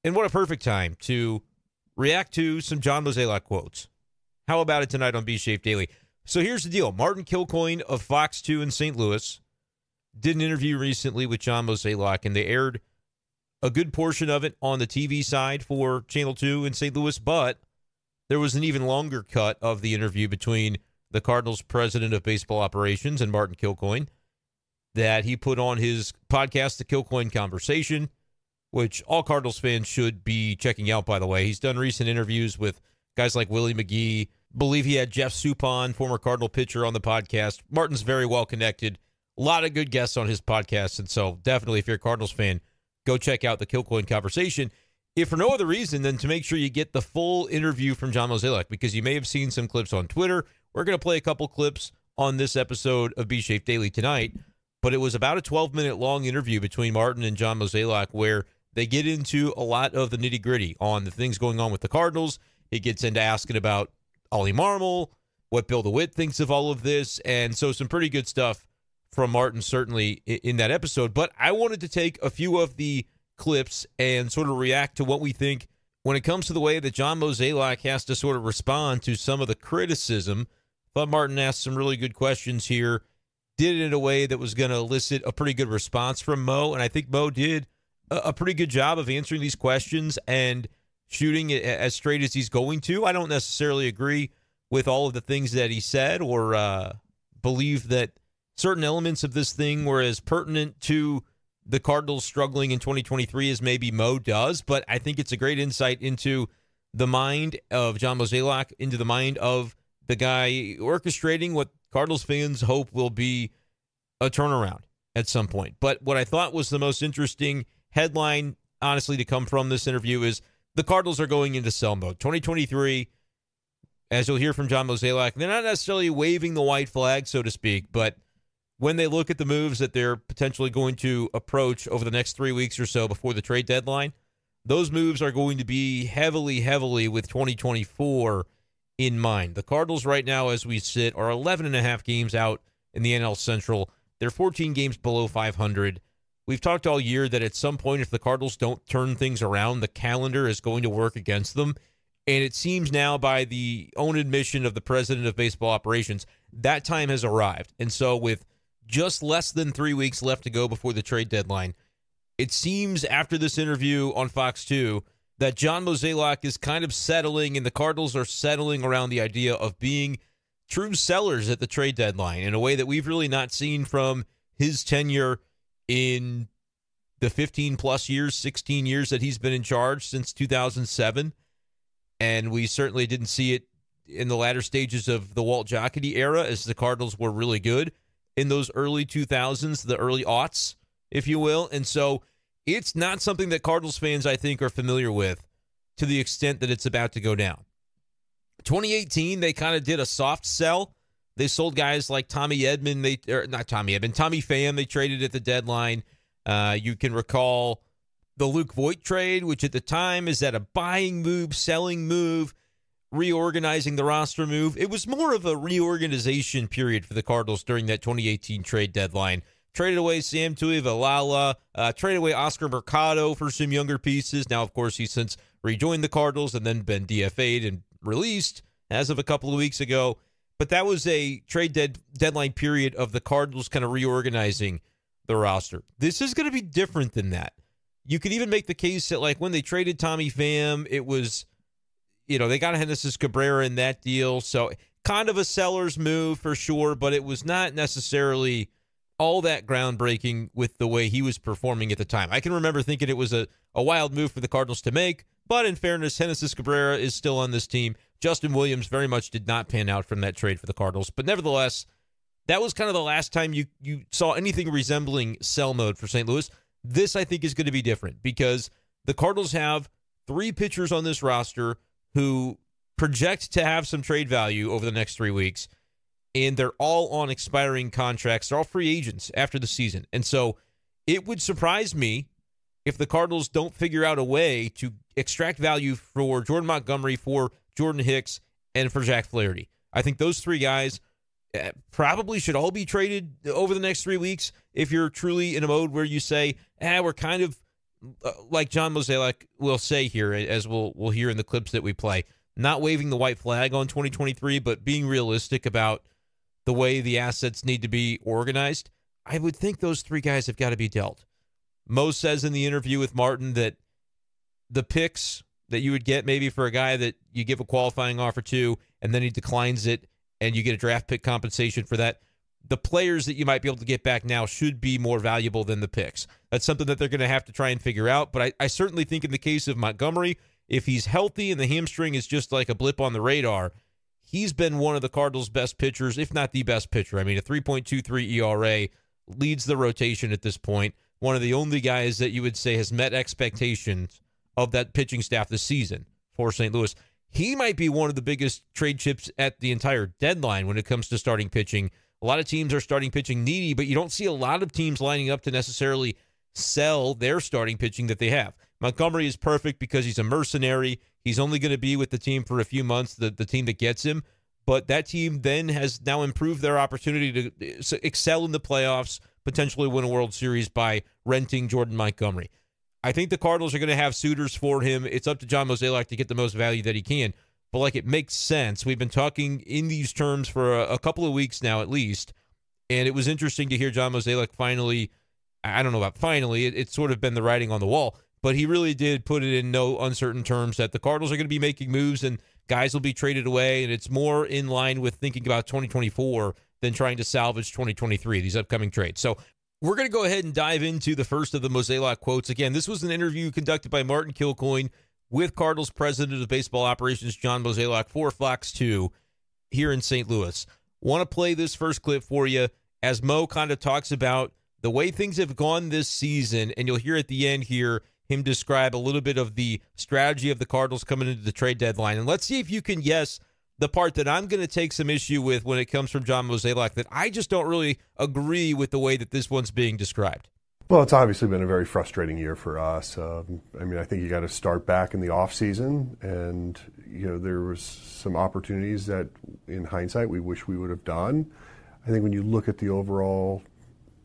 And what a perfect time to react to some John Mozeliak quotes. How about it tonight on B Shape Daily? So here's the deal. Martin Kilcoyne of Fox 2 in St. Louis did an interview recently with John Mozeliak, and they aired a good portion of it on the TV side for Channel 2 in St. Louis, but there was an even longer cut of the interview between the Cardinals president of baseball operations and Martin Kilcoyne that he put on his podcast, The Kilcoyne Conversation, which all Cardinals fans should be checking out, by the way. He's done recent interviews with guys like Willie McGee. Believe he had Jeff Suppan, former Cardinal pitcher, on the podcast. Martin's very well connected. A lot of good guests on his podcast, and so definitely if you're a Cardinals fan, go check out The Kilcoyne Conversation, if for no other reason than to make sure you get the full interview from John Mozeliak, because you may have seen some clips on Twitter. We're going to play a couple clips on this episode of B Shape Daily tonight, but it was about a 12-minute long interview between Martin and John Mozeliak where they get into a lot of the nitty-gritty on the things going on with the Cardinals. He gets into asking about Ollie Marmol, what Bill DeWitt thinks of all of this, and so some pretty good stuff from Martin certainly in that episode. But I wanted to take a few of the clips and sort of react to what we think when it comes to the way that John Mozeliak has to sort of respond to some of the criticism. Thought Martin asked some really good questions here, did it in a way that was going to elicit a pretty good response from Mo, and I think Mo did a pretty good job of answering these questions and shooting it as straight as he's going to. I don't necessarily agree with all of the things that he said or believe that certain elements of this thing were as pertinent to the Cardinals struggling in 2023 as maybe Mo does, but I think it's a great insight into the mind of John Mozeliak, into the mind of the guy orchestrating what Cardinals fans hope will be a turnaround at some point. But what I thought was the most interesting headline, honestly, to come from this interview is the Cardinals are going into sell mode. 2023, as you'll hear from John Mozeliak, they're not necessarily waving the white flag, so to speak, but when they look at the moves that they're potentially going to approach over the next 3 weeks or so before the trade deadline, those moves are going to be heavily with 2024 in mind. The Cardinals right now, as we sit, are 11.5 games out in the NL Central. They're 14 games below 500. We've talked all year that at some point, if the Cardinals don't turn things around, the calendar is going to work against them. And it seems now, by the own admission of the president of baseball operations, that time has arrived. And so with just less than 3 weeks left to go before the trade deadline, it seems after this interview on Fox 2 that John Mozeliak is kind of settling, and the Cardinals are settling around the idea of being true sellers at the trade deadline in a way that we've really not seen from his tenure in the 15-plus years, 16 years that he's been in charge since 2007. And we certainly didn't see it in the latter stages of the Walt Jocketty era, as the Cardinals were really good in those early 2000s, the early aughts, if you will. And so it's not something that Cardinals fans, I think, are familiar with to the extent that it's about to go down. 2018, they kind of did a soft sell. They sold guys like Tommy Pham. They traded at the deadline. You can recall the Luke Voit trade, which at the time is that a buying move, selling move, reorganizing the roster move. It was more of a reorganization period for the Cardinals during that 2018 trade deadline. Traded away Sam Tuivailala, traded away Oscar Mercado for some younger pieces. Now, of course, he's since rejoined the Cardinals and then been DFA'd and released as of a couple of weeks ago. But that was a trade deadline period of the Cardinals kind of reorganizing the roster. This is going to be different than that. You could even make the case that, like, when they traded Tommy Pham, it was, they got Genesis Cabrera in that deal. So kind of a seller's move for sure, but it was not necessarily all that groundbreaking with the way he was performing at the time. I can remember thinking it was a wild move for the Cardinals to make, but in fairness, Genesis Cabrera is still on this team. Justin Williams very much did not pan out from that trade for the Cardinals, but nevertheless, that was kind of the last time you saw anything resembling sell mode for St. Louis. This, I think, is going to be different because the Cardinals have 3 pitchers on this roster who project to have some trade value over the next 3 weeks, and they're all on expiring contracts. They're all free agents after the season. And so it would surprise me if the Cardinals don't figure out a way to extract value for Jordan Montgomery, for Jordan Hicks, and for Jack Flaherty. I think those 3 guys probably should all be traded over the next 3 weeks if you're truly in a mode where you say, we're kind of like John Mozeliak will say here, as we'll hear in the clips that we play, not waving the white flag on 2023, but being realistic about the way the assets need to be organized. I would think those three guys have got to be dealt. Mo says in the interview with Martin that the picks that you would get maybe for a guy that you give a qualifying offer to and then he declines it and you get a draft pick compensation for that, the players that you might be able to get back now should be more valuable than the picks. That's something that they're going to have to try and figure out. But I certainly think in the case of Montgomery, if he's healthy and the hamstring is just like a blip on the radar, he's been one of the Cardinals' best pitchers, if not the best pitcher. I mean, a 3.23 ERA leads the rotation at this point. One of the only guys that you would say has met expectations of that pitching staff this season for St. Louis. He might be one of the biggest trade chips at the entire deadline when it comes to starting pitching. A lot of teams are starting pitching needy, but you don't see a lot of teams lining up to necessarily sell their starting pitching that they have. Montgomery is perfect because he's a mercenary. He's only going to be with the team for a few months, the team that gets him. But that team then has now improved their opportunity to excel in the playoffs, potentially win a World Series by renting Jordan Montgomery. I think the Cardinals are going to have suitors for him. It's up to John Mozeliak to get the most value that he can. But, like, it makes sense. We've been talking in these terms for a couple of weeks now at least, and it was interesting to hear John Mozeliak finally, I don't know about finally, it's sort of been the writing on the wall, but he really did put it in no uncertain terms that the Cardinals are going to be making moves and guys will be traded away, and it's more in line with thinking about 2024 than trying to salvage 2023, these upcoming trades. So we're going to go ahead and dive into the first of the Mozeliak quotes. Again, this was an interview conducted by Martin Kilcoyne with Cardinals President of Baseball Operations John Mozeliak for Fox 2 here in St. Louis. Want to play this first clip for you as Mo kind of talks about the way things have gone this season, and you'll hear at the end here him describe a little bit of the strategy of the Cardinals coming into the trade deadline. And let's see if you can guess the part that I'm going to take some issue with when it comes from John Mozeliak, that I just don't really agree with the way that this one's being described. Well, it's obviously been a very frustrating year for us. I think you got to start back in the off season, and there was some opportunities that, in hindsight, we wish we would have done. I think when you look at the overall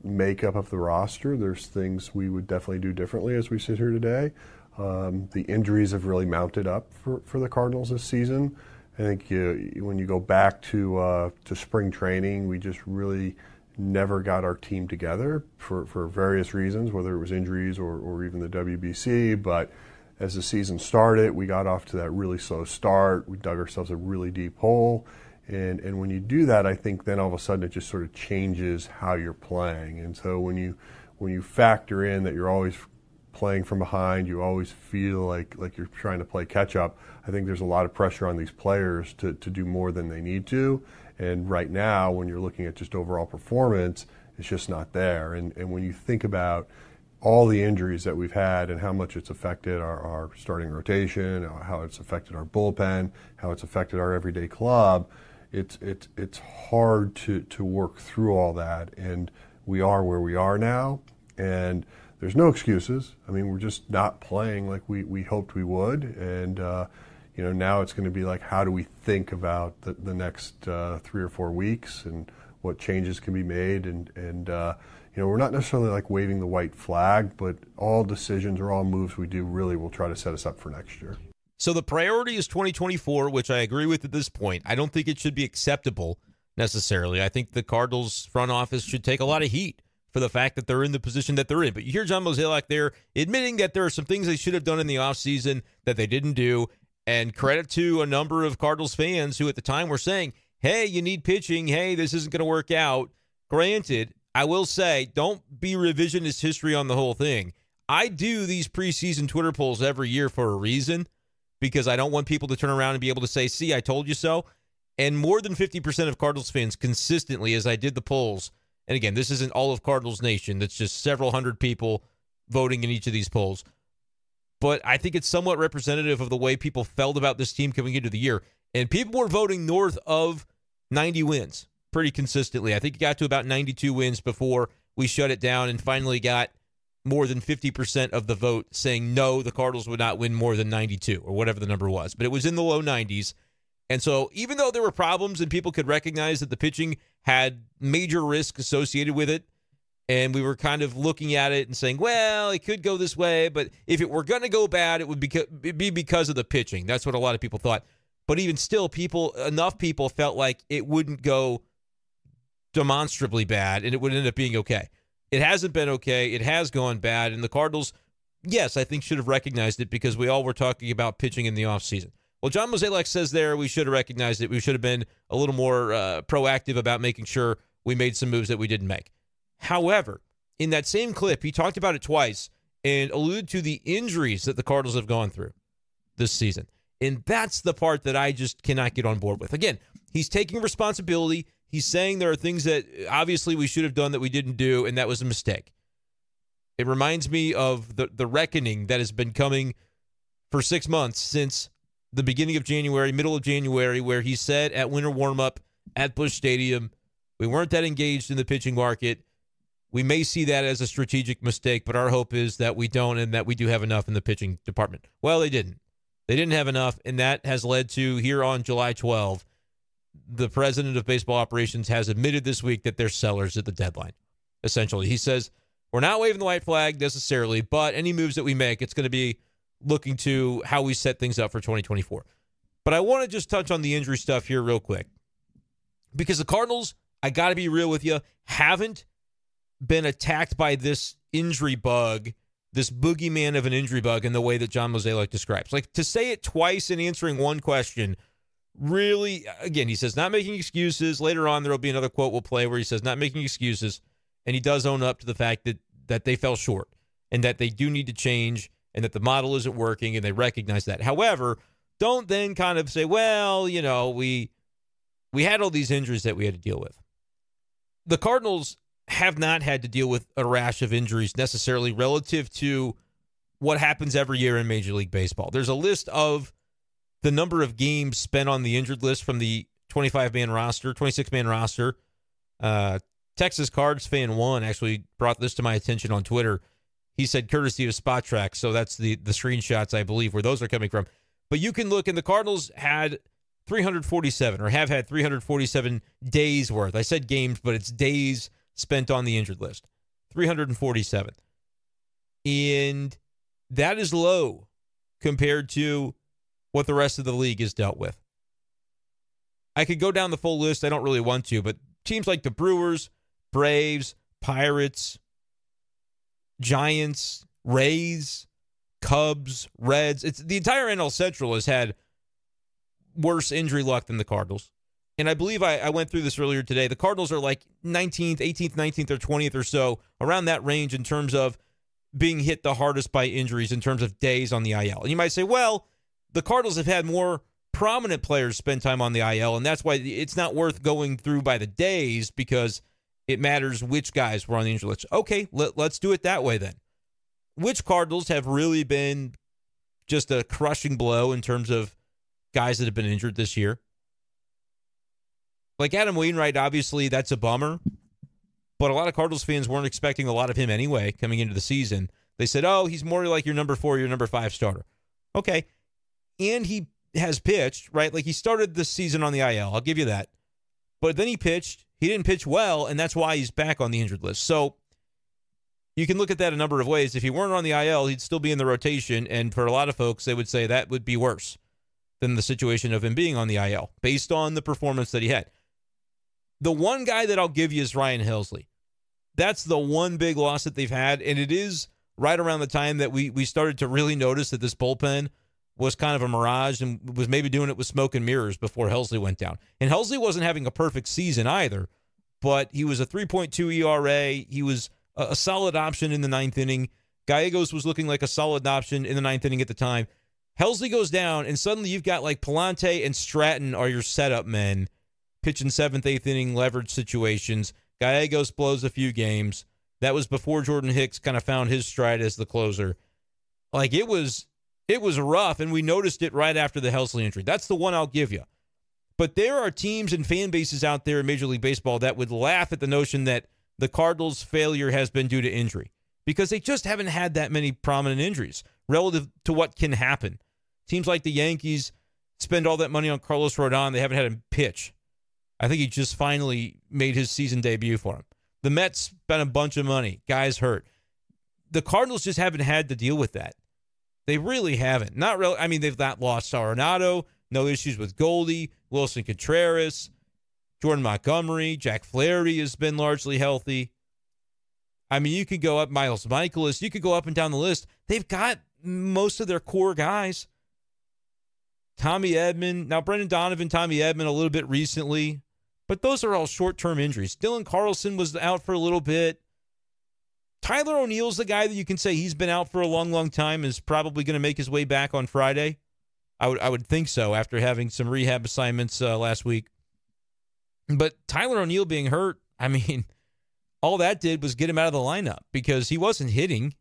makeup of the roster, there's things we would definitely do differently as we sit here today. The injuries have really mounted up for the Cardinals this season. I think when you go back to spring training, we just really never got our team together for various reasons, whether it was injuries or even the WBC. But as the season started, we got off to that really slow start. We dug ourselves a really deep hole. And when you do that, I think then all of a sudden it just sort of changes how you're playing. And so when you factor in that you're always playing from behind, you always feel like you're trying to play catch up, I think there's a lot of pressure on these players to do more than they need to. And right now, when you're looking at just overall performance, it's just not there. And when you think about all the injuries that we've had and how much it's affected our starting rotation, how it's affected our bullpen, how it's affected our everyday club, it's hard to work through all that. And we are where we are now, and there's no excuses. I mean, we're just not playing like we hoped we would. And now it's going to be like, how do we think about the next 3 or 4 weeks and what changes can be made? And we're not necessarily like waving the white flag, but all decisions or all moves we do really will try to set us up for next year. So the priority is 2024, which I agree with at this point. I don't think it should be acceptable necessarily. I think the Cardinals front office should take a lot of heat for the fact that they're in the position that they're in. But you hear John Mozeliak there admitting that there are some things they should have done in the offseason that they didn't do. And credit to a number of Cardinals fans who at the time were saying, hey, you need pitching. Hey, this isn't going to work out. Granted, I will say, don't be revisionist history on the whole thing. I do these preseason Twitter polls every year for a reason, because I don't want people to turn around and be able to say, see, I told you so. And more than 50% of Cardinals fans consistently, as I did the polls, and again, this isn't all of Cardinals Nation, that's just several hundred people voting in each of these polls, but I think it's somewhat representative of the way people felt about this team coming into the year. And people were voting north of 90 wins pretty consistently. I think it got to about 92 wins before we shut it down and finally got more than 50% of the vote saying no, the Cardinals would not win more than 92 or whatever the number was. But it was in the low 90s. And so even though there were problems and people could recognize that the pitching had major risk associated with it, And we were kind of looking at it and saying, well, it could go this way, but if it were going to go bad, it would be because of the pitching. That's what a lot of people thought. But even still, enough people felt like it wouldn't go demonstrably bad and it would end up being okay. It hasn't been okay. It has gone bad. And the Cardinals, yes, I think should have recognized it because we all were talking about pitching in the offseason. Well, John Mozeliak says there we should have recognized it. We should have been a little more proactive about making sure we made some moves that we didn't make. However, in that same clip, he talked about it twice and alluded to the injuries that the Cardinals have gone through this season. And that's the part that I just cannot get on board with. Again, he's taking responsibility. He's saying there are things that obviously we should have done that we didn't do, and that was a mistake. It reminds me of the reckoning that has been coming for 6 months since the beginning of January, middle of January, where he said at winter warm-up at Busch Stadium, we weren't that engaged in the pitching market. We may see that as a strategic mistake, but our hope is that we don't and that we do have enough in the pitching department. Well, they didn't. They didn't have enough, and that has led to, here on July 12, the president of baseball operations has admitted this week that they're sellers at the deadline, essentially. He says, we're not waving the white flag necessarily, but any moves that we make, it's going to be looking to how we set things up for 2024. But I want to just touch on the injury stuff here real quick. Because the Cardinals, I got to be real with you, haven't been attacked by this injury bug, this boogeyman of an injury bug in the way that John Mozeliak describes. Like, to say it twice in answering one question, really, again, he says not making excuses. Later on, there will be another quote we'll play where he says not making excuses, and he does own up to the fact that they fell short and that they do need to change and that the model isn't working, and they recognize that. However, don't then kind of say, well, you know, we had all these injuries that we had to deal with. The Cardinals have not had to deal with a rash of injuries necessarily relative to what happens every year in Major League Baseball. There's a list of the number of games spent on the injured list from the 26-man roster. Texas Cards fan 1 actually brought this to my attention on Twitter. He said courtesy of Spot Track, so that's the screenshots, I believe, where those are coming from. But you can look, and the Cardinals had 347 or have had 347 days worth. I said games, but it's days spent on the injured list. 347. And that is low compared to what the rest of the league has dealt with. I could go down the full list. I don't really want to, but teams like the Brewers, Braves, Pirates, Giants, Rays, Cubs, Reds. It's the entire NL Central has had worse injury luck than the Cardinals. And I believe I went through this earlier today. The Cardinals are like 19th, 18th, 19th, or 20th or so, around that range in terms of being hit the hardest by injuries in terms of days on the IL. And you might say, well, the Cardinals have had more prominent players spend time on the IL, and that's why it's not worth going through by the days because it matters which guys were on the injury list. Okay, let's do it that way then. Which Cardinals have really been just a crushing blow in terms of guys that have been injured this year? Like Adam Wainwright, obviously, that's a bummer. But a lot of Cardinals fans weren't expecting a lot of him anyway coming into the season. They said, oh, he's more like your number 4, your number 5 starter. Okay. And he has pitched, right? Like he started the season on the IL. I'll give you that. But then he pitched. He didn't pitch well, and that's why he's back on the injured list. So you can look at that a number of ways. If he weren't on the IL, he'd still be in the rotation. And for a lot of folks, they would say that would be worse than the situation of him being on the IL based on the performance that he had. The one guy that I'll give you is Ryan Helsley. That's the one big loss that they've had, and it is right around the time that we started to really notice that this bullpen was kind of a mirage and was maybe doing it with smoke and mirrors before Helsley went down. And Helsley wasn't having a perfect season either, but he was a 3.2 ERA. He was a solid option in the 9th inning. Gallegos was looking like a solid option in the 9th inning at the time. Helsley goes down, and suddenly you've got like Palante and Stratton are your setup men, pitching 7th, 8th inning leverage situations. Gallegos blows a few games. That was before Jordan Hicks kind of found his stride as the closer. Like it was rough, and we noticed it right after the Helsley injury. That's the one I'll give you. But there are teams and fan bases out there in Major League Baseball that would laugh at the notion that the Cardinals' failure has been due to injury because they just haven't had that many prominent injuries relative to what can happen. Teams like the Yankees spend all that money on Carlos Rodon. They haven't had him pitch. I think he just finally made his season debut for him. The Mets spent a bunch of money. Guys hurt. The Cardinals just haven't had to deal with that. They really haven't. Not really. I mean, they've not lost Arenado. No issues with Goldie, Wilson Contreras, Jordan Montgomery. Jack Flaherty has been largely healthy. I mean, you could go up Miles Michaelis. You could go up and down the list. They've got most of their core guys. Tommy Edman. Now, Brendan Donovan, Tommy Edman a little bit recently. But those are all short-term injuries. Dylan Carlson was out for a little bit. Tyler O'Neill's the guy that you can say he's been out for a long, long time, is probably going to make his way back on Friday. I would think so after having some rehab assignments last week. But Tyler O'Neill being hurt, I mean, all that did was get him out of the lineup because he wasn't hitting.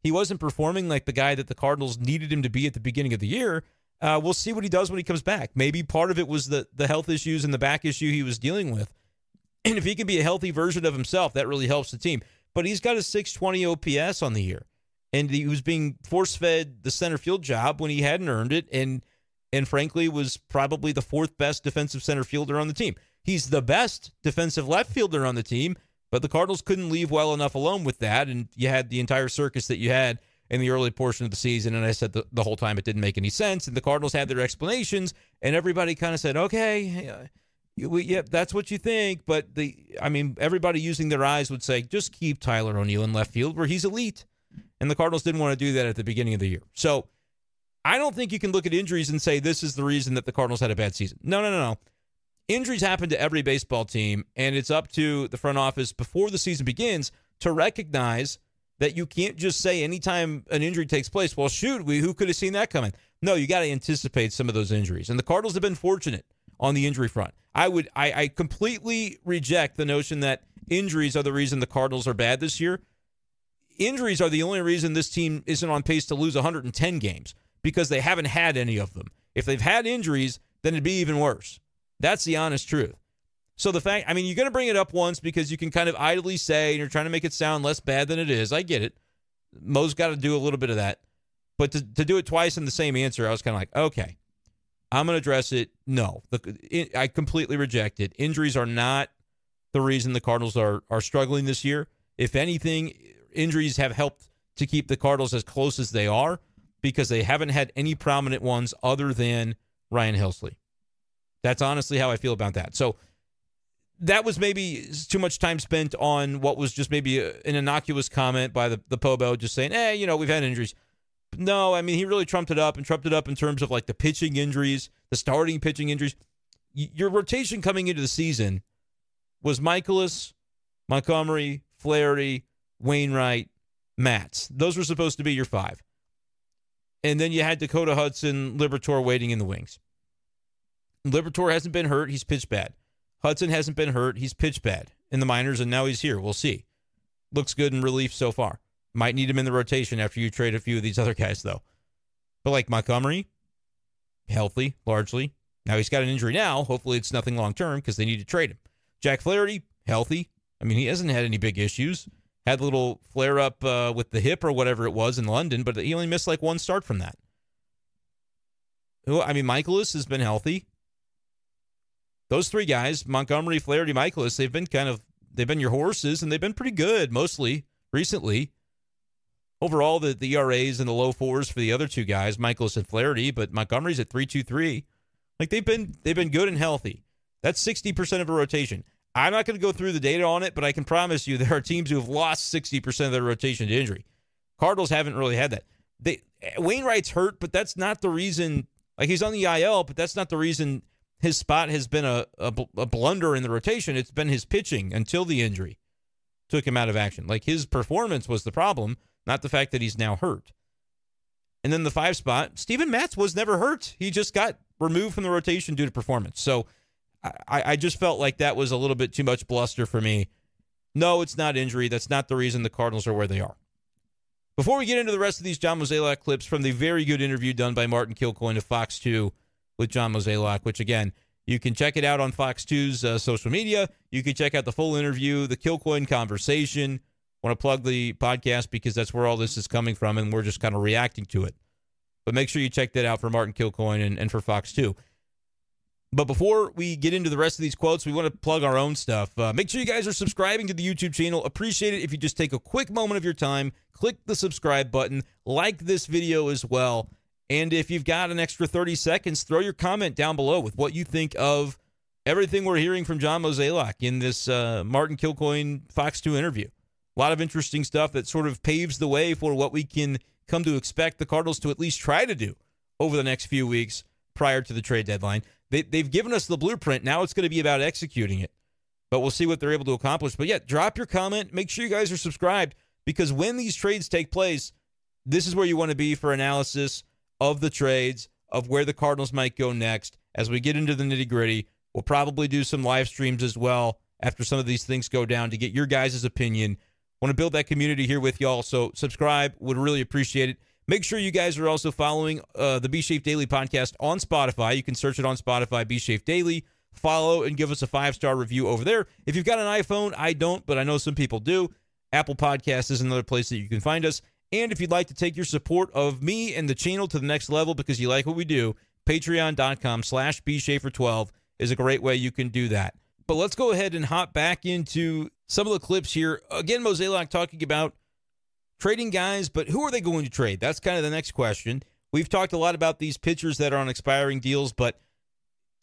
He wasn't performing like the guy that the Cardinals needed him to be at the beginning of the year. We'll see what he does when he comes back. Maybe part of it was the health issues and the back issue he was dealing with. And if he can be a healthy version of himself, that really helps the team. But he's got a 620 OPS on the year. And he was being force-fed the center field job when he hadn't earned it. And frankly, was probably the fourth best defensive center fielder on the team. He's the best defensive left fielder on the team, but the Cardinals couldn't leave well enough alone with that. And you had the entire circus that you had in the early portion of the season. And I said the whole time it didn't make any sense. And the Cardinals had their explanations, and everybody kind of said, okay, yeah, that's what you think. But everybody using their eyes would say, just keep Tyler O'Neill in left field where he's elite. And the Cardinals didn't want to do that at the beginning of the year. So I don't think you can look at injuries and say this is the reason that the Cardinals had a bad season. No. Injuries happen to every baseball team, and it's up to the front office before the season begins to recognize that you can't just say anytime an injury takes place, well, shoot, who could have seen that coming? No, you got to anticipate some of those injuries. And the Cardinals have been fortunate on the injury front. I completely reject the notion that injuries are the reason the Cardinals are bad this year. Injuries are the only reason this team isn't on pace to lose 110 games because they haven't had any of them. If they've had injuries, then it'd be even worse. That's the honest truth. So the fact, you're going to bring it up once because you can kind of idly say, and you're trying to make it sound less bad than it is. I get it. Mo's got to do a little bit of that. But to do it twice in the same answer, I was kind of like, okay, I'm going to address it. No, I completely reject it. Injuries are not the reason the Cardinals are struggling this year. If anything, injuries have helped to keep the Cardinals as close as they are because they haven't had any prominent ones other than Ryan Helsley. That's honestly how I feel about that. So that was maybe too much time spent on what was just maybe an innocuous comment by the Pobo just saying, we've had injuries. No, he really trumped it up in terms of like the pitching injuries, the starting pitching injuries. Your rotation coming into the season was Michaelis, Montgomery, Flaherty, Wainwright, Matz. Those were supposed to be your five. And then you had Dakota Hudson, Liberatore waiting in the wings. Liberatore hasn't been hurt. He's pitched bad. Hudson hasn't been hurt. He's pitched bad in the minors, and now he's here. We'll see. Looks good in relief so far. Might need him in the rotation after you trade a few of these other guys, though. But like Montgomery, healthy, largely. Now he's got an injury now. Hopefully it's nothing long-term because they need to trade him. Jack Flaherty, healthy. He hasn't had any big issues. Had a little flare-up with the hip or whatever it was in London, but he only missed like one start from that. Michaelis has been healthy. Those three guys, Montgomery, Flaherty, Michaelis, they've been your horses, and they've been pretty good mostly recently. Overall, the ERAs in the low fours for the other two guys, Michaelis and Flaherty, but Montgomery's at 3.23. Like they've been good and healthy. That's 60% of a rotation. I'm not going to go through the data on it, but I can promise you there are teams who have lost 60% of their rotation to injury. Cardinals haven't really had that. Wainwright's hurt, but that's not the reason. Like he's on the IL, but that's not the reason his spot has been a blunder in the rotation. It's been his pitching until the injury took him out of action. Like his performance was the problem, not the fact that he's now hurt. And then the 5 spot, Steven Matz was never hurt. He just got removed from the rotation due to performance. So I just felt like that was a little bit too much bluster for me. No, it's not injury. That's not the reason the Cardinals are where they are. Before we get into the rest of these John Mozeliak clips from the very good interview done by Martin Kilcoyne of Fox 2 with John Mozeliak, which, again, you can check it out on Fox 2's social media. You can check out the full interview, the Kilcoyne conversation. I want to plug the podcast because that's where all this is coming from, and we're just kind of reacting to it. But make sure you check that out for Martin Kilcoyne and for Fox 2. But before we get into the rest of these quotes, we want to plug our own stuff. Make sure you guys are subscribing to the YouTube channel. Appreciate it if you just take a quick moment of your time, click the subscribe button, like this video as well. And if you've got an extra 30 seconds, throw your comment down below with what you think of everything we're hearing from John Mozeliak in this Martin Kilcoyne Fox 2 interview. A lot of interesting stuff that sort of paves the way for what we can come to expect the Cardinals to at least try to do over the next few weeks prior to the trade deadline. They've given us the blueprint. Now it's going to be about executing it. But we'll see what they're able to accomplish. But yeah, drop your comment. Make sure you guys are subscribed, because when these trades take place, this is where you want to be for analysis of the trades, of where the Cardinals might go next. As we get into the nitty-gritty, we'll probably do some live streams as well after some of these things go down to get your guys' opinion. Want to build that community here with y'all, so subscribe. Would really appreciate it. Make sure you guys are also following the Be Shafe Daily podcast on Spotify. You can search it on Spotify, Be Shafe Daily. Follow and give us a 5-star review over there. If you've got an iPhone, I don't, but I know some people do. Apple Podcasts is another place that you can find us. And if you'd like to take your support of me and the channel to the next level because you like what we do, patreon.com/BeShafer12 is a great way you can do that. But let's go ahead and hop back into some of the clips here. Again, Mozeliak talking about trading guys, but who are they going to trade? That's kind of the next question. We've talked a lot about these pitchers that are on expiring deals, but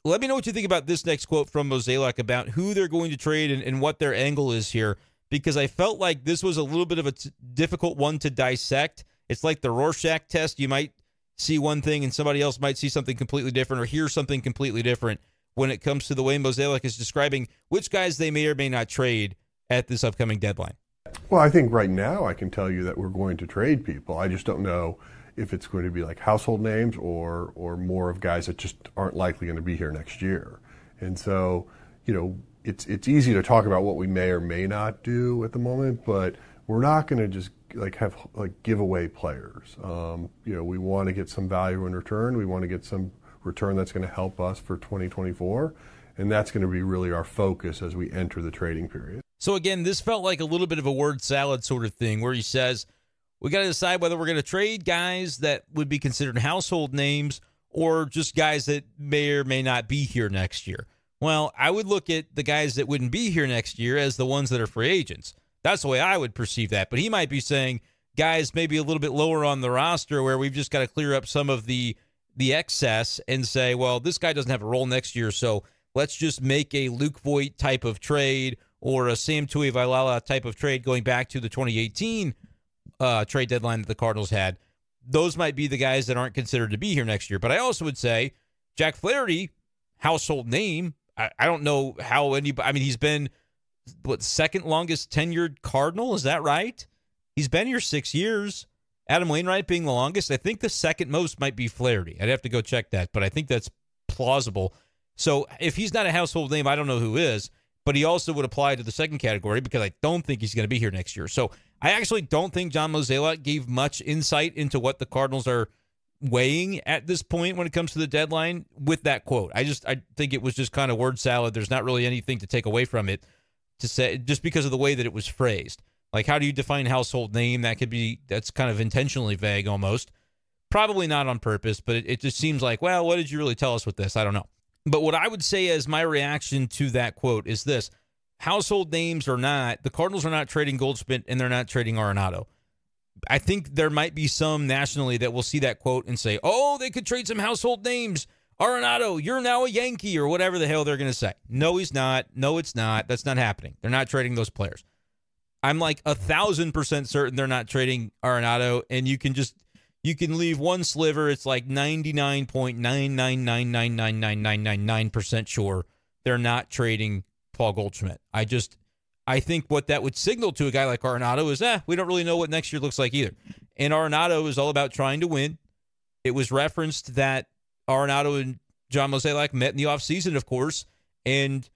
let me know what you think about this next quote from Mozeliak about who they're going to trade and what their angle is here, because I felt like this was a little bit of a difficult one to dissect. It's like the Rorschach test. You might see one thing and somebody else might see something completely different or hear something completely different when it comes to the way Mozeliak is describing which guys they may or may not trade at this upcoming deadline. Well, I think right now I can tell you that we're going to trade people. I just don't know if it's going to be like household names or more of guys that just aren't likely going to be here next year. And so, you know, it's easy to talk about what we may or may not do at the moment, but we're not going to just have give away players. You know, we want to get some value in return. We want to get some return that's going to help us for 2024, and that's going to be really our focus as we enter the trading period. So again, this felt like a little bit of a word salad sort of thing where he says, we got to decide whether we're going to trade guys that would be considered household names or just guys that may or may not be here next year. Well, I would look at the guys that wouldn't be here next year as the ones that are free agents. That's the way I would perceive that. But he might be saying guys maybe a little bit lower on the roster where we've just got to clear up some of the excess and say, well, this guy doesn't have a role next year, so let's just make a Luke Voit type of trade or a Sam Tuivailala type of trade going back to the 2018 trade deadline that the Cardinals had. Those might be the guys that aren't considered to be here next year. But I also would say Jack Flaherty, household name. I don't know how anybody, I mean, he's been, second longest tenured Cardinal? Is that right? He's been here 6 years. Adam Wainwright being the longest. I think the second most might be Flaherty. I'd have to go check that, but I think that's plausible. So if he's not a household name, I don't know who is. But he also would apply to the second category because I don't think he's going to be here next year. So I actually don't think John Mozeliak gave much insight into what the Cardinals are weighing at this point when it comes to the deadline with that quote. I think it was just kind of word salad. There's not really anything to take away from it to say just because of the way that it was phrased. Like, how do you define household name? That's kind of intentionally vague almost. Probably not on purpose, but it just seems like, well, what did you really tell us with this? I don't know. But what I would say as my reaction to that quote is this. Household names or not, the Cardinals are not trading Goldschmidt and they're not trading Arenado. I think there might be some nationally that will see that quote and say, oh, they could trade some household names. Arenado, you're now a Yankee, or whatever the hell they're going to say. No, he's not. No, it's not. That's not happening. They're not trading those players. I'm like 1,000% certain they're not trading Arenado, and you can leave one sliver. It's like 99.999999999% sure they're not trading Paul Goldschmidt. I think what that would signal to a guy like Arenado is, we don't really know what next year looks like either. And Arenado is all about trying to win. It was referenced that Arenado and John Mozeliak met in the offseason, of course, and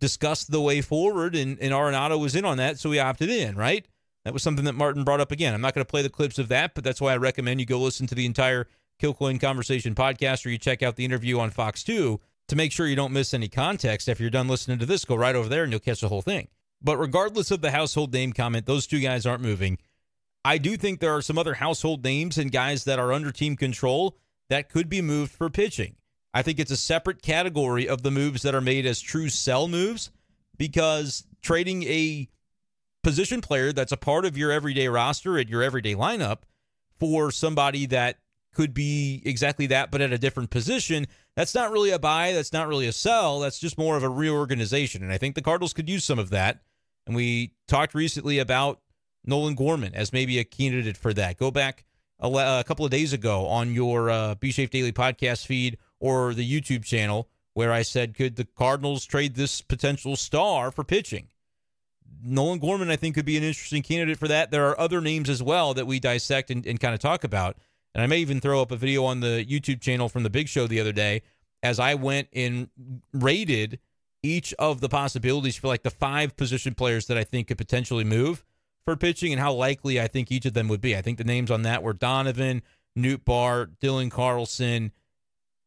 discussed the way forward, and Arenado was in on that, so he opted in, right? That was something that Martin brought up again. I'm not going to play the clips of that, but that's why I recommend you go listen to the entire Kilcoyne Conversation podcast, or you check out the interview on Fox 2 to make sure you don't miss any context. After you're done listening to this, go right over there and you'll catch the whole thing. But regardless of the household name comment, those two guys aren't moving. I do think there are some other household names and guys that are under team control that could be moved for pitching. I think it's a separate category of the moves that are made as true sell moves, because trading a position player that's a part of your everyday roster and your everyday lineup for somebody that could be exactly that, but at a different position, that's not really a buy. That's not really a sell. That's just more of a reorganization. And I think the Cardinals could use some of that. And we talked recently about Nolan Gorman as maybe a candidate for that. Go back a couple of days ago on your Be Safe Daily podcast feed or the YouTube channel where I said, could the Cardinals trade this potential star for pitching? Nolan Gorman, I think, could be an interesting candidate for that. There are other names as well that we dissect and kind of talk about. And I may even throw up a video on the YouTube channel from the Big Show the other day as I went and rated each of the possibilities for like the 5 position players that I think could potentially move for pitching and how likely I think each of them would be. I think the names on that were Donovan, Newt Barr, Dylan Carlson,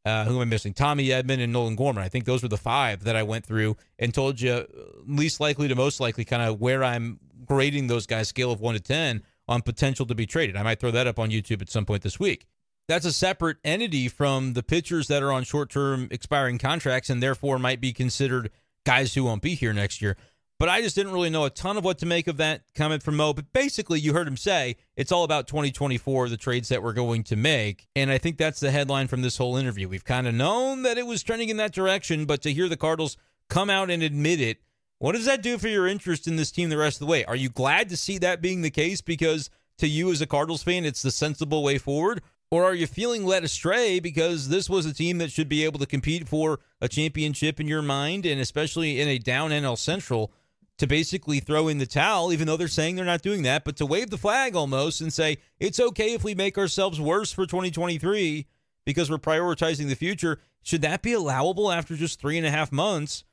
who am I missing? Tommy Edman and Nolan Gorman. I think those were the 5 that I went through and told you least likely to most likely kind of where I'm grading those guys, scale of 1 to 10, on potential to be traded. I might throw that up on YouTube at some point this week. That's a separate entity from the pitchers that are on short-term expiring contracts and therefore might be considered guys who won't be here next year. But I just didn't really know a ton of what to make of that comment from Mo. But basically, you heard him say it's all about 2024, the trades that we're going to make. And I think that's the headline from this whole interview. We've kind of known that it was trending in that direction, but to hear the Cardinals come out and admit it, what does that do for your interest in this team the rest of the way? Are you glad to see that being the case because to you as a Cardinals fan, it's the sensible way forward? Or are you feeling led astray because this was a team that should be able to compete for a championship in your mind, and especially in a down NL Central, to basically throw in the towel, even though they're saying they're not doing that, but to wave the flag almost and say, it's okay if we make ourselves worse for 2023 because we're prioritizing the future? Should that be allowable after just 3.5 months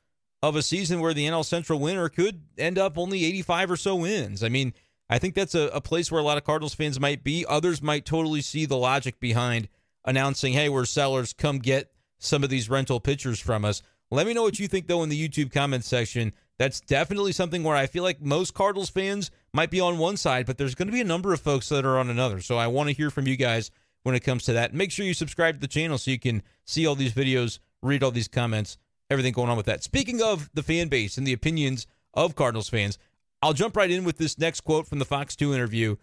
of a season where the NL Central winner could end up only 85 or so wins? I mean, I think that's a place where a lot of Cardinals fans might be. Others might totally see the logic behind announcing, hey, we're sellers, come get some of these rental pitchers from us. Let me know what you think, though, in the YouTube comments section. That's definitely something where I feel like most Cardinals fans might be on one side, but there's going to be a number of folks that are on another. So I want to hear from you guys when it comes to that. Make sure you subscribe to the channel so you can see all these videos, read all these comments, everything going on with that. Speaking of the fan base and the opinions of Cardinals fans, I'll jump right in with this next quote from the Fox 2 interview.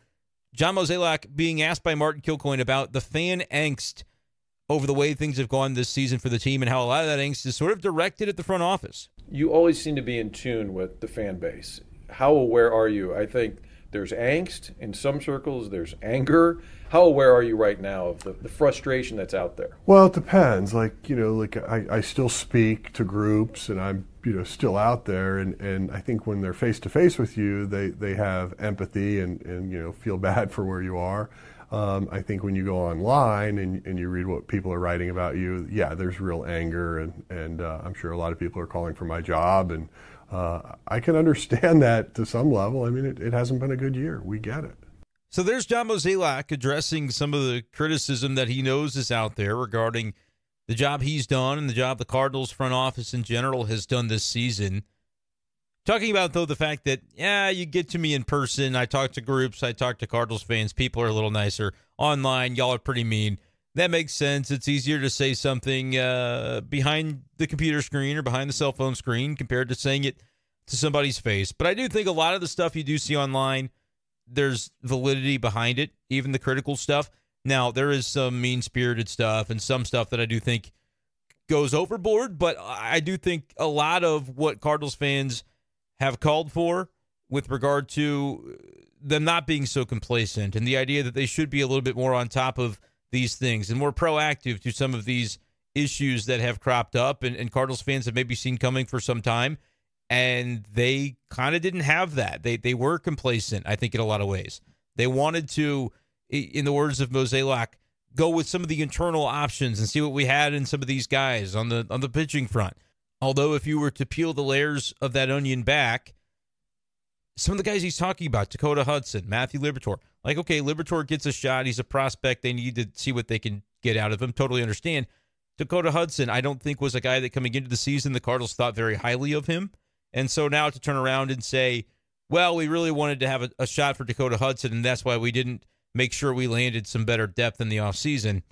John Mozeliak being asked by Martin Kilcoyne about the fan angst over the way things have gone this season for the team and how a lot of that angst is sort of directed at the front office. You always seem to be in tune with the fan base. How aware are you? I think there's angst in some circles, there's anger. How aware are you right now of the frustration that's out there? Well, it depends. I still speak to groups and I'm, still out there. And I think when they're face to face with you, they have empathy and feel bad for where you are. I think when you go online and you read what people are writing about you, yeah, there's real anger and I'm sure a lot of people are calling for my job, and I can understand that to some level. I mean, it hasn't been a good year. We get it. So there's John Mozeliak addressing some of the criticism that he knows is out there regarding the job he's done and the job the Cardinals front office in general has done this season. Talking about, though, the fact that, you get to me in person. I talk to groups. I talk to Cardinals fans. People are a little nicer. Online, y'all are pretty mean. That makes sense. It's easier to say something behind the computer screen or behind the cell phone screen compared to saying it to somebody's face. But I do think a lot of the stuff you do see online, there's validity behind it, even the critical stuff. Now, there is some mean-spirited stuff and some stuff that I do think goes overboard, but I do think a lot of what Cardinals fans have called for with regard to them not being so complacent and the idea that they should be a little bit more on top of these things and more proactive to some of these issues that have cropped up and Cardinals fans have maybe seen coming for some time, and they kind of didn't have that. They were complacent, I think, in a lot of ways. They wanted to, in the words of Mozeliak, go with some of the internal options and see what we had in some of these guys on the pitching front. Although if you were to peel the layers of that onion back, some of the guys he's talking about, Dakota Hudson, Matthew Liberatore, like, okay, Liberatore gets a shot. He's a prospect. They need to see what they can get out of him. Totally understand. Dakota Hudson, I don't think was a guy that coming into the season, the Cardinals thought very highly of him. And so now to turn around and say, well, we really wanted to have a shot for Dakota Hudson, and that's why we didn't make sure we landed some better depth in the offseason.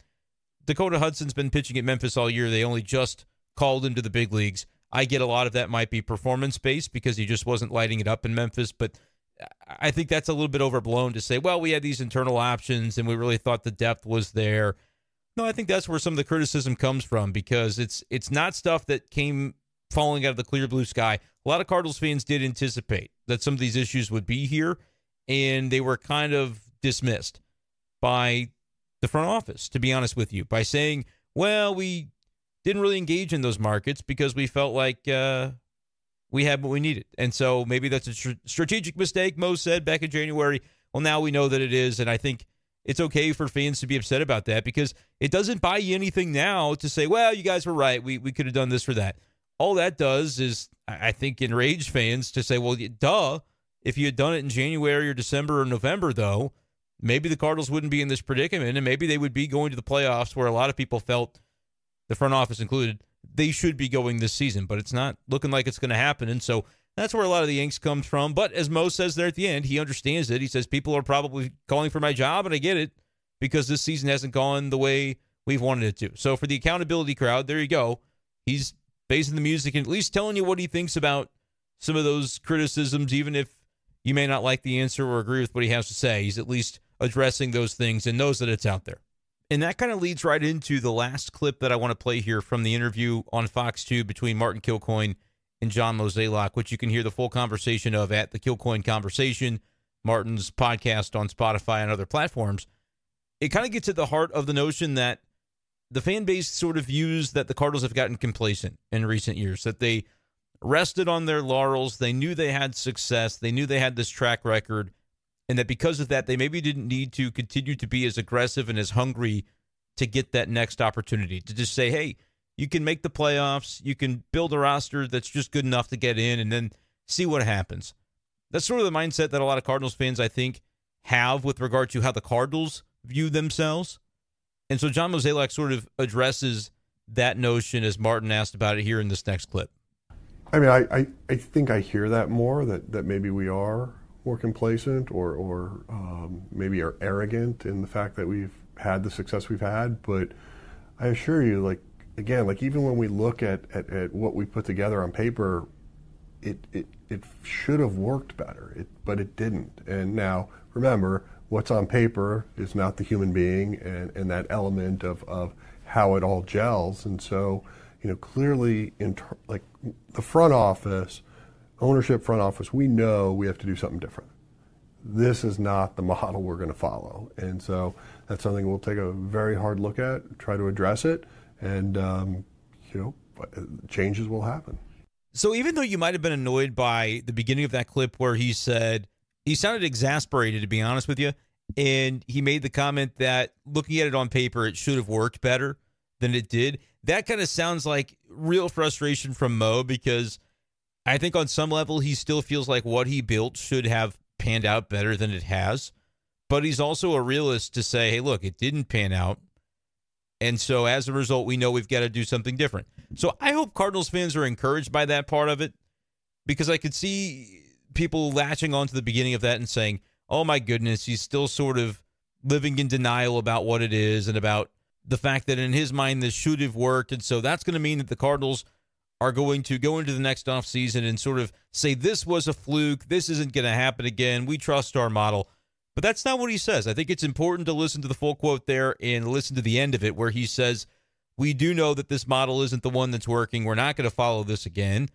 Dakota Hudson's been pitching at Memphis all year. They only just called him to the big leagues. I get a lot of that might be performance-based because he just wasn't lighting it up in Memphis, but I think that's a little bit overblown to say, well, we had these internal options and we really thought the depth was there. No, I think that's where some of the criticism comes from because it's not stuff that came falling out of the clear blue sky. A lot of Cardinals fans did anticipate that some of these issues would be here, and they were kind of dismissed by the front office, to be honest with you, by saying, well, we didn't really engage in those markets because we felt like we had what we needed. And so maybe that's a strategic mistake, Mo said back in January. Well, now we know that it is, and I think it's okay for fans to be upset about that because it doesn't buy you anything now to say, well, you guys were right. We could have done this or that. All that does is, I think, enrage fans to say, well, duh, if you had done it in January or December or November, though, maybe the Cardinals wouldn't be in this predicament, and maybe they would be going to the playoffs where a lot of people felt, the front office included, they should be going this season. But it's not looking like it's going to happen, and so that's where a lot of the angst comes from. But as Mo says there at the end, he understands it. He says, people are probably calling for my job, and I get it, because this season hasn't gone the way we've wanted it to. So for the accountability crowd, there you go. He's basing the music and at least telling you what he thinks about some of those criticisms, even if you may not like the answer or agree with what he has to say. He's at least addressing those things and knows that it's out there. And that kind of leads right into the last clip that I want to play here from the interview on Fox 2 between Martin Kilcoyne and John Mozeliak, which you can hear the full conversation of at the Kilcoyne Conversation, Martin's podcast on Spotify and other platforms. It kind of gets at the heart of the notion that the fan base sort of views that the Cardinals have gotten complacent in recent years, that they rested on their laurels. They knew they had success. They knew they had this track record, and that because of that, they maybe didn't need to continue to be as aggressive and as hungry to get that next opportunity, to just say, hey, you can make the playoffs, you can build a roster that's just good enough to get in, and then see what happens. That's sort of the mindset that a lot of Cardinals fans, I think, have with regard to how the Cardinals view themselves. And so John Mozeliak sort of addresses that notion as Martin asked about it here in this next clip. I mean, I think I hear that more, that maybe we are more complacent or maybe are arrogant in the fact that we've had the success we've had. But I assure you, like even when we look at what we put together on paper, it should have worked better, but it didn't. And now, remember, what's on paper is not the human being and that element of how it all gels. And so, clearly, like the front office, ownership front office, we know we have to do something different. This is not the model we're going to follow. And so that's something we'll take a very hard look at, try to address it, and, changes will happen. So even though you might have been annoyed by the beginning of that clip where he said, he sounded exasperated, to be honest with you, and he made the comment that looking at it on paper, it should have worked better than it did. That kind of sounds like real frustration from Mo, because I think on some level he still feels like what he built should have panned out better than it has. But he's also a realist to say, hey, look, it didn't pan out. And so as a result, we know we've got to do something different. So I hope Cardinals fans are encouraged by that part of it, because I could see people latching on to the beginning of that and saying, oh my goodness, he's still sort of living in denial about what it is and about the fact that in his mind this should have worked. And so that's going to mean that the Cardinals are going to go into the next offseason and sort of say this was a fluke, this isn't going to happen again, we trust our model. But that's not what he says. I think it's important to listen to the full quote there and listen to the end of it where he says, we do know that this model isn't the one that's working. We're not going to follow this again.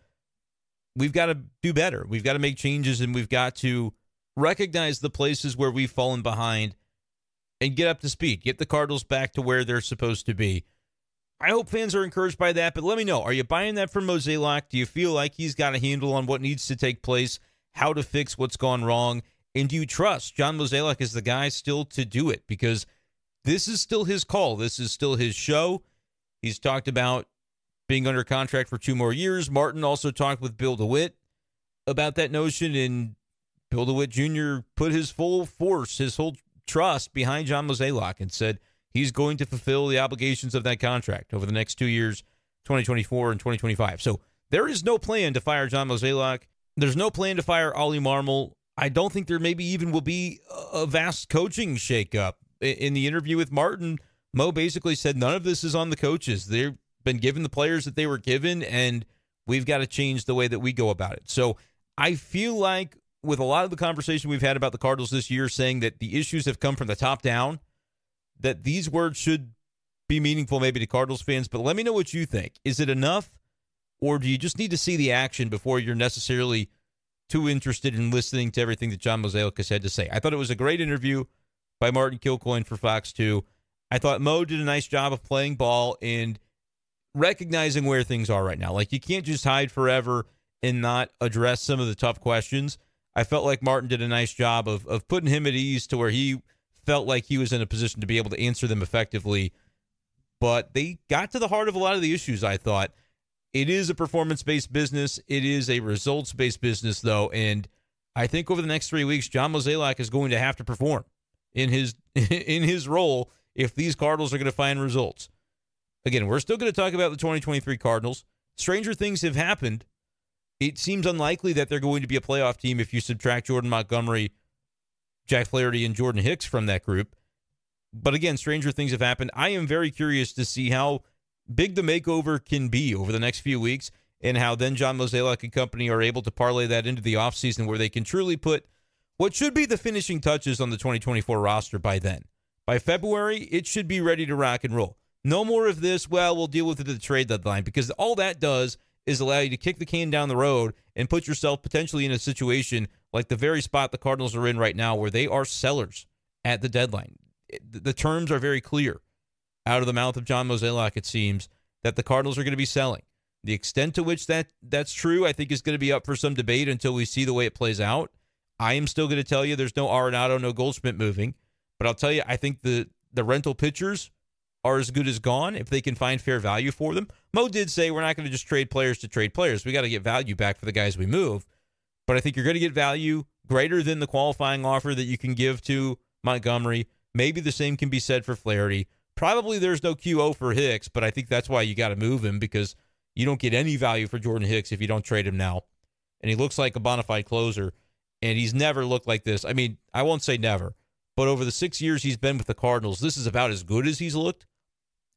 We've got to do better. We've got to make changes, and we've got to recognize the places where we've fallen behind and get up to speed, get the Cardinals back to where they're supposed to be. I hope fans are encouraged by that, but let me know. Are you buying that from Mozeliak? Do you feel like he's got a handle on what needs to take place, how to fix what's gone wrong? And do you trust John Mozeliak is the guy still to do it? Because this is still his call. This is still his show. He's talked about being under contract for 2 more years. Martin also talked with Bill DeWitt about that notion, and Bill DeWitt Jr. put his full force, his whole trust behind John Mozeliak and said he's going to fulfill the obligations of that contract over the next 2 years, 2024 and 2025. So there is no plan to fire John Mozeliak. There's no plan to fire Ollie Marmol. I don't think there maybe even will be a vast coaching shakeup. In the interview with Martin, Mo basically said none of this is on the coaches. They've been given the players that they were given, and we've got to change the way that we go about it. So I feel like with a lot of the conversation we've had about the Cardinals this year, saying that the issues have come from the top down, that these words should be meaningful maybe to Cardinals fans. But let me know what you think. Is it enough, or do you just need to see the action before you're necessarily too interested in listening to everything that John Mozeliak has had to say? I thought it was a great interview by Martin Kilcoyne for Fox 2. I thought Mo did a nice job of playing ball and recognizing where things are right now. Like, you can't just hide forever and not address some of the tough questions. I felt like Martin did a nice job of putting him at ease to where he felt like he was in a position to be able to answer them effectively. But they got to the heart of a lot of the issues, I thought. It is a performance-based business. It is a results-based business, though, and I think over the next 3 weeks, John Mozeliak is going to have to perform in his role if these Cardinals are going to find results. Again, we're still going to talk about the 2023 Cardinals. Stranger things have happened. It seems unlikely that they're going to be a playoff team if you subtract Jordan Montgomery, Jack Flaherty, and Jordan Hicks from that group. But again, stranger things have happened. I am very curious to see how big the makeover can be over the next few weeks and how then John Mozeliak and company are able to parlay that into the offseason where they can truly put what should be the finishing touches on the 2024 roster by then. By February, it should be ready to rock and roll. No more of this, well, we'll deal with it at the trade deadline, because all that does is allow you to kick the can down the road and put yourself potentially in a situation like the very spot the Cardinals are in right now where they are sellers at the deadline. The terms are very clear out of the mouth of John Mozeliak, it seems, that the Cardinals are going to be selling. The extent to which that's true, I think, is going to be up for some debate until we see the way it plays out. I am still going to tell you there's no Arenado, no Goldschmidt moving, but I'll tell you, I think the rental pitchers are as good as gone if they can find fair value for them. Mo did say we're not going to just trade players to trade players. We got to get value back for the guys we move, but I think you're going to get value greater than the qualifying offer that you can give to Montgomery. Maybe the same can be said for Flaherty. Probably there's no QO for Hicks, but I think that's why you got to move him, because you don't get any value for Jordan Hicks if you don't trade him now. And he looks like a bona fide closer, and he's never looked like this. I mean, I won't say never, but over the 6 years he's been with the Cardinals, this is about as good as he's looked,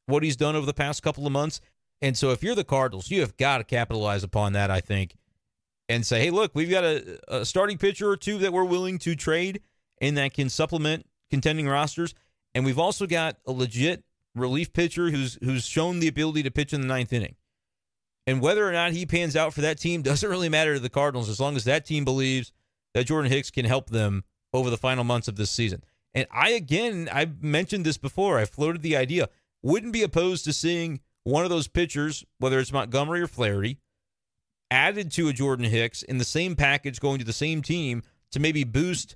what he's done over the past couple of months. And so if you're the Cardinals, you have got to capitalize upon that, I think, and say, hey, look, we've got a starting pitcher or two that we're willing to trade and that can supplement contending rosters. And we've also got a legit relief pitcher who's shown the ability to pitch in the ninth inning. And whether or not he pans out for that team doesn't really matter to the Cardinals as long as that team believes that Jordan Hicks can help them over the final months of this season. And I've mentioned this before. I floated the idea. Wouldn't be opposed to seeing one of those pitchers, whether it's Montgomery or Flaherty, added to a Jordan Hicks in the same package going to the same team to maybe boost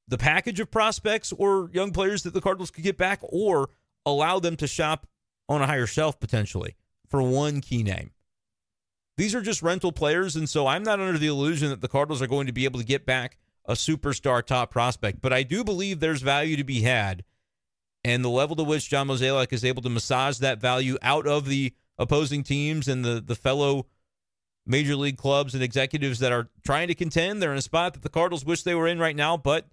the package of prospects or young players that the Cardinals could get back, or allow them to shop on a higher shelf potentially for one key name. These are just rental players, and so I'm not under the illusion that the Cardinals are going to be able to get back a superstar top prospect, but I do believe there's value to be had, and the level to which John Mozeliak is able to massage that value out of the opposing teams and the fellow major league clubs and executives that are trying to contend. They're in a spot that the Cardinals wish they were in right now, but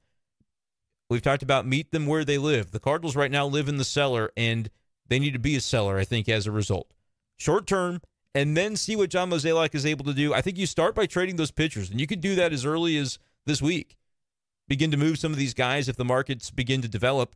we've talked about meet them where they live. The Cardinals right now live in the cellar, and they need to be a seller, I think, as a result. Short term, and then see what John Mozeliak is able to do. I think you start by trading those pitchers, and you could do that as early as this week. Begin to move some of these guys if the markets begin to develop.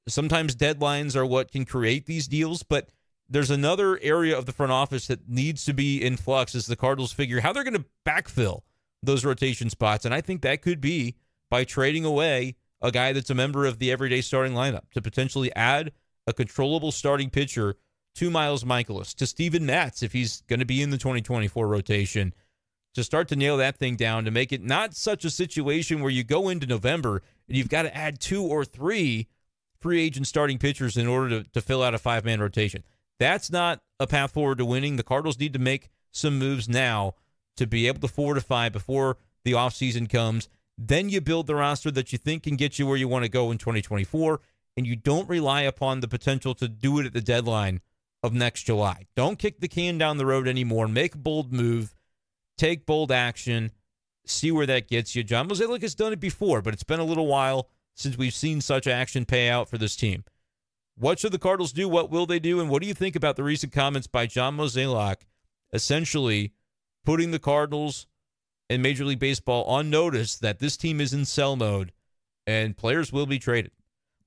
Sometimes deadlines are what can create these deals, but there's another area of the front office that needs to be in flux as the Cardinals figure how they're going to backfill those rotation spots, and I think that could be by trading away a guy that's a member of the everyday starting lineup to potentially add a controllable starting pitcher to Miles Mikolas, to Steven Matz if he's going to be in the 2024 rotation, to start to nail that thing down, to make it not such a situation where you go into November and you've got to add 2 or 3 free agent starting pitchers in order to fill out a 5-man rotation. That's not a path forward to winning. The Cardinals need to make some moves now to be able to fortify before the offseason comes. Then you build the roster that you think can get you where you want to go in 2024, and you don't rely upon the potential to do it at the deadline of next July. Don't kick the can down the road anymore. Make a bold move. Take bold action. See where that gets you. John Mozeliak has done it before, but it's been a little while since we've seen such action pay out for this team. What should the Cardinals do? What will they do? And what do you think about the recent comments by John Mozeliak, essentially putting the Cardinals and Major League Baseball on notice that this team is in sell mode and players will be traded?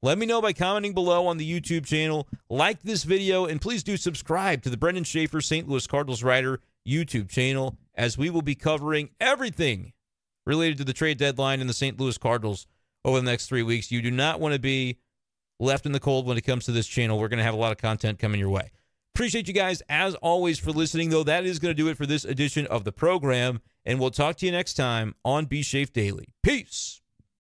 Let me know by commenting below on the YouTube channel. Like this video, and please do subscribe to the Brenden Schaeffer St. Louis Cardinals writer YouTube channel, as we will be covering everything related to the trade deadline and the St. Louis Cardinals over the next 3 weeks. You do not want to be left in the cold when it comes to this channel. We're going to have a lot of content coming your way. Appreciate you guys, as always, for listening, though. That is going to do it for this edition of the program, and we'll talk to you next time on Be Shafe Daily. Peace.